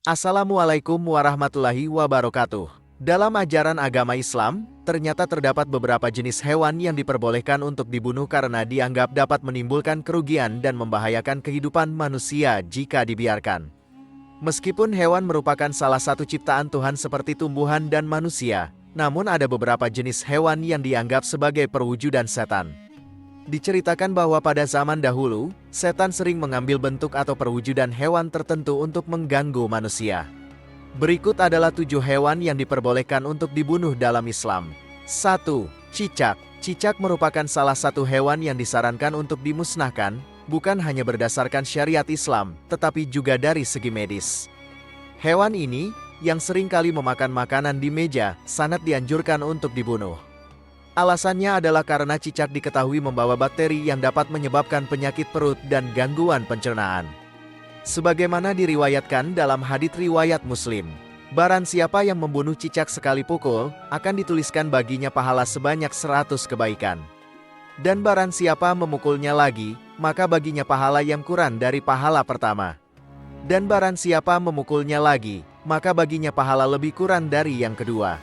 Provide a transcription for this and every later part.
Assalamualaikum warahmatullahi wabarakatuh. Dalam ajaran agama Islam, ternyata terdapat beberapa jenis hewan yang diperbolehkan untuk dibunuh karena dianggap dapat menimbulkan kerugian dan membahayakan kehidupan manusia jika dibiarkan. Meskipun hewan merupakan salah satu ciptaan Tuhan seperti tumbuhan dan manusia, namun ada beberapa jenis hewan yang dianggap sebagai perwujudan setan. Diceritakan bahwa pada zaman dahulu, setan sering mengambil bentuk atau perwujudan hewan tertentu untuk mengganggu manusia. Berikut adalah 7 hewan yang diperbolehkan untuk dibunuh dalam Islam. 1. Cicak. Cicak merupakan salah satu hewan yang disarankan untuk dimusnahkan, bukan hanya berdasarkan syariat Islam, tetapi juga dari segi medis. Hewan ini, yang sering kali memakan makanan di meja, sangat dianjurkan untuk dibunuh. Alasannya adalah karena cicak diketahui membawa bakteri yang dapat menyebabkan penyakit perut dan gangguan pencernaan. Sebagaimana diriwayatkan dalam hadits riwayat Muslim, barang siapa yang membunuh cicak sekali pukul, akan dituliskan baginya pahala sebanyak 100 kebaikan. Dan barang siapa memukulnya lagi, maka baginya pahala yang kurang dari pahala pertama. Dan barang siapa memukulnya lagi, maka baginya pahala lebih kurang dari yang kedua.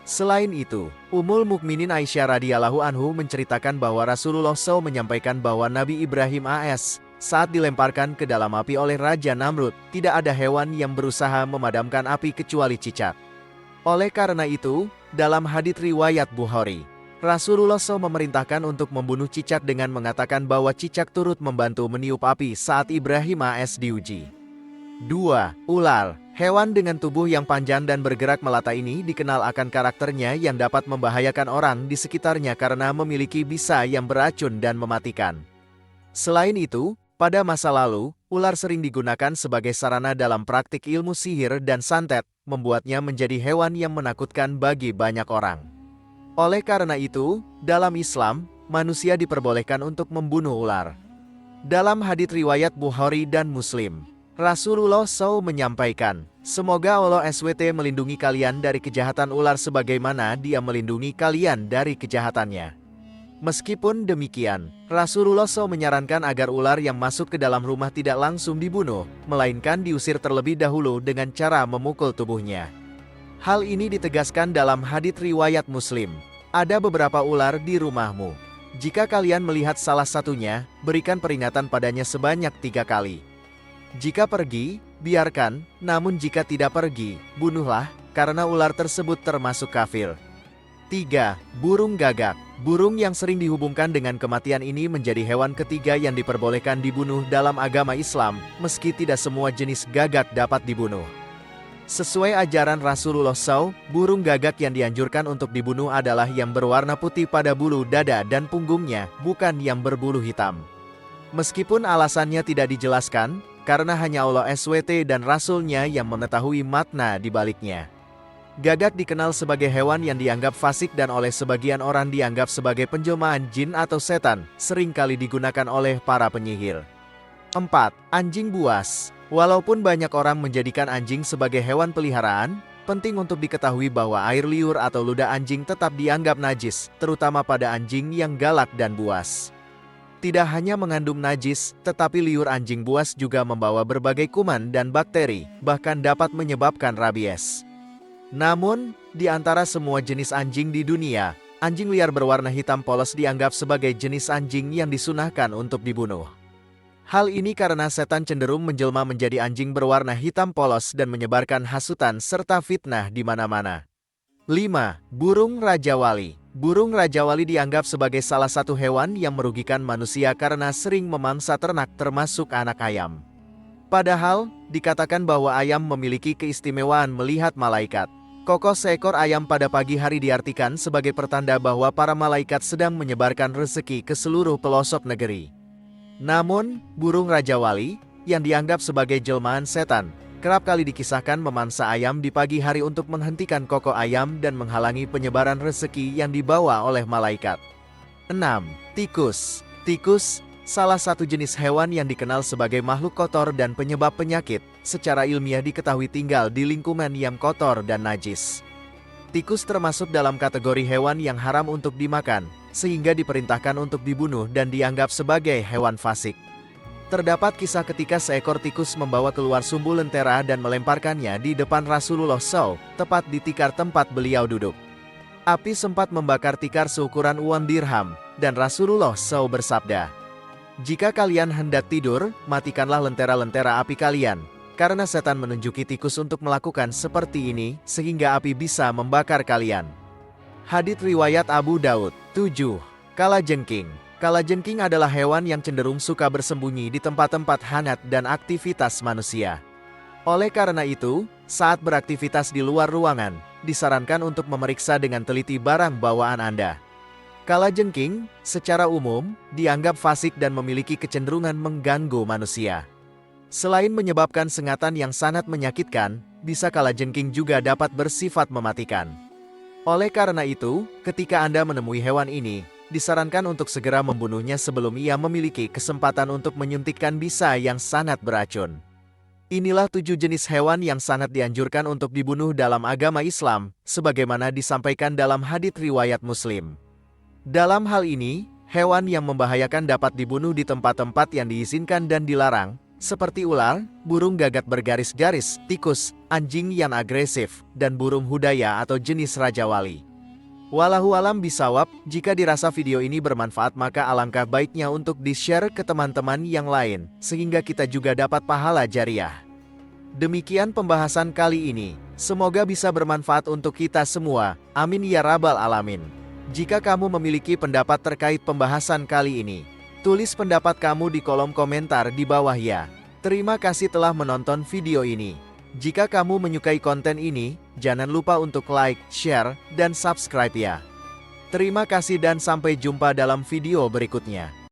Selain itu, Ummul Mukminin Aisyah radhiyallahu anhu menceritakan bahwa Rasulullah SAW menyampaikan bahwa Nabi Ibrahim AS, saat dilemparkan ke dalam api oleh Raja Namrud, tidak ada hewan yang berusaha memadamkan api kecuali cicak. Oleh karena itu, dalam hadits riwayat Bukhari, Rasulullah SAW memerintahkan untuk membunuh cicak dengan mengatakan bahwa cicak turut membantu meniup api saat Ibrahim AS diuji. 2. Ular. Hewan dengan tubuh yang panjang dan bergerak melata ini dikenal akan karakternya yang dapat membahayakan orang di sekitarnya karena memiliki bisa yang beracun dan mematikan. Selain itu, pada masa lalu, ular sering digunakan sebagai sarana dalam praktik ilmu sihir dan santet, membuatnya menjadi hewan yang menakutkan bagi banyak orang. Oleh karena itu, dalam Islam, manusia diperbolehkan untuk membunuh ular. Dalam hadits riwayat Bukhari dan Muslim, Rasulullah SAW menyampaikan, "Semoga Allah SWT melindungi kalian dari kejahatan ular sebagaimana Dia melindungi kalian dari kejahatannya." Meskipun demikian, Rasulullah SAW menyarankan agar ular yang masuk ke dalam rumah tidak langsung dibunuh, melainkan diusir terlebih dahulu dengan cara memukul tubuhnya. Hal ini ditegaskan dalam hadits riwayat Muslim, "Ada beberapa ular di rumahmu. Jika kalian melihat salah satunya, berikan peringatan padanya sebanyak 3 kali. Jika pergi, biarkan, namun jika tidak pergi, bunuhlah, karena ular tersebut termasuk kafir." 3. Burung gagak. Burung yang sering dihubungkan dengan kematian ini menjadi hewan ketiga yang diperbolehkan dibunuh dalam agama Islam, meski tidak semua jenis gagak dapat dibunuh. Sesuai ajaran Rasulullah SAW, burung gagak yang dianjurkan untuk dibunuh adalah yang berwarna putih pada bulu dada dan punggungnya, bukan yang berbulu hitam. Meskipun alasannya tidak dijelaskan, karena hanya Allah SWT dan Rasul-Nya yang mengetahui makna di baliknya. Gagak dikenal sebagai hewan yang dianggap fasik dan oleh sebagian orang dianggap sebagai penjelmaan jin atau setan, seringkali digunakan oleh para penyihir. 4. Anjing buas. Walaupun banyak orang menjadikan anjing sebagai hewan peliharaan, penting untuk diketahui bahwa air liur atau ludah anjing tetap dianggap najis, terutama pada anjing yang galak dan buas. Tidak hanya mengandung najis, tetapi liur anjing buas juga membawa berbagai kuman dan bakteri, bahkan dapat menyebabkan rabies. Namun, di antara semua jenis anjing di dunia, anjing liar berwarna hitam polos dianggap sebagai jenis anjing yang disunahkan untuk dibunuh. Hal ini karena setan cenderung menjelma menjadi anjing berwarna hitam polos dan menyebarkan hasutan serta fitnah di mana-mana. 5. Burung rajawali. Burung rajawali dianggap sebagai salah satu hewan yang merugikan manusia karena sering memangsa ternak termasuk anak ayam. Padahal, dikatakan bahwa ayam memiliki keistimewaan melihat malaikat. Kokos seekor ayam pada pagi hari diartikan sebagai pertanda bahwa para malaikat sedang menyebarkan rezeki ke seluruh pelosok negeri. Namun, burung rajawali, yang dianggap sebagai jelmaan setan, kerap kali dikisahkan memangsa ayam di pagi hari untuk menghentikan kokok ayam dan menghalangi penyebaran rezeki yang dibawa oleh malaikat. 6. Tikus. Tikus, salah satu jenis hewan yang dikenal sebagai makhluk kotor dan penyebab penyakit, secara ilmiah diketahui tinggal di lingkungan yang kotor dan najis. Tikus termasuk dalam kategori hewan yang haram untuk dimakan, sehingga diperintahkan untuk dibunuh dan dianggap sebagai hewan fasik. Terdapat kisah ketika seekor tikus membawa keluar sumbu lentera dan melemparkannya di depan Rasulullah SAW, tepat di tikar tempat beliau duduk. Api sempat membakar tikar seukuran uang dirham, dan Rasulullah SAW bersabda, "Jika kalian hendak tidur, matikanlah lentera-lentera api kalian, karena setan menunjuki tikus untuk melakukan seperti ini, sehingga api bisa membakar kalian." Hadits riwayat Abu Daud. 7. Kalajengking. Kalajengking adalah hewan yang cenderung suka bersembunyi di tempat-tempat hangat dan aktivitas manusia. Oleh karena itu, saat beraktivitas di luar ruangan, disarankan untuk memeriksa dengan teliti barang bawaan Anda. Kalajengking, secara umum, dianggap fasik dan memiliki kecenderungan mengganggu manusia. Selain menyebabkan sengatan yang sangat menyakitkan, bisa kalajengking juga dapat bersifat mematikan. Oleh karena itu, ketika Anda menemui hewan ini, disarankan untuk segera membunuhnya sebelum ia memiliki kesempatan untuk menyuntikkan bisa yang sangat beracun. Inilah 7 jenis hewan yang sangat dianjurkan untuk dibunuh dalam agama Islam, sebagaimana disampaikan dalam hadits riwayat Muslim. Dalam hal ini, hewan yang membahayakan dapat dibunuh di tempat-tempat yang diizinkan dan dilarang, seperti ular, burung gagak bergaris-garis, tikus, anjing yang agresif, dan burung hudaya atau jenis Raja Wali. Wallahu alam bisawab, jika dirasa video ini bermanfaat maka alangkah baiknya untuk di-share ke teman-teman yang lain, sehingga kita juga dapat pahala jariah. Demikian pembahasan kali ini, semoga bisa bermanfaat untuk kita semua, amin ya rabbal alamin. Jika kamu memiliki pendapat terkait pembahasan kali ini, tulis pendapat kamu di kolom komentar di bawah ya. Terima kasih telah menonton video ini. Jika kamu menyukai konten ini, jangan lupa untuk like, share, dan subscribe ya. Terima kasih dan sampai jumpa dalam video berikutnya.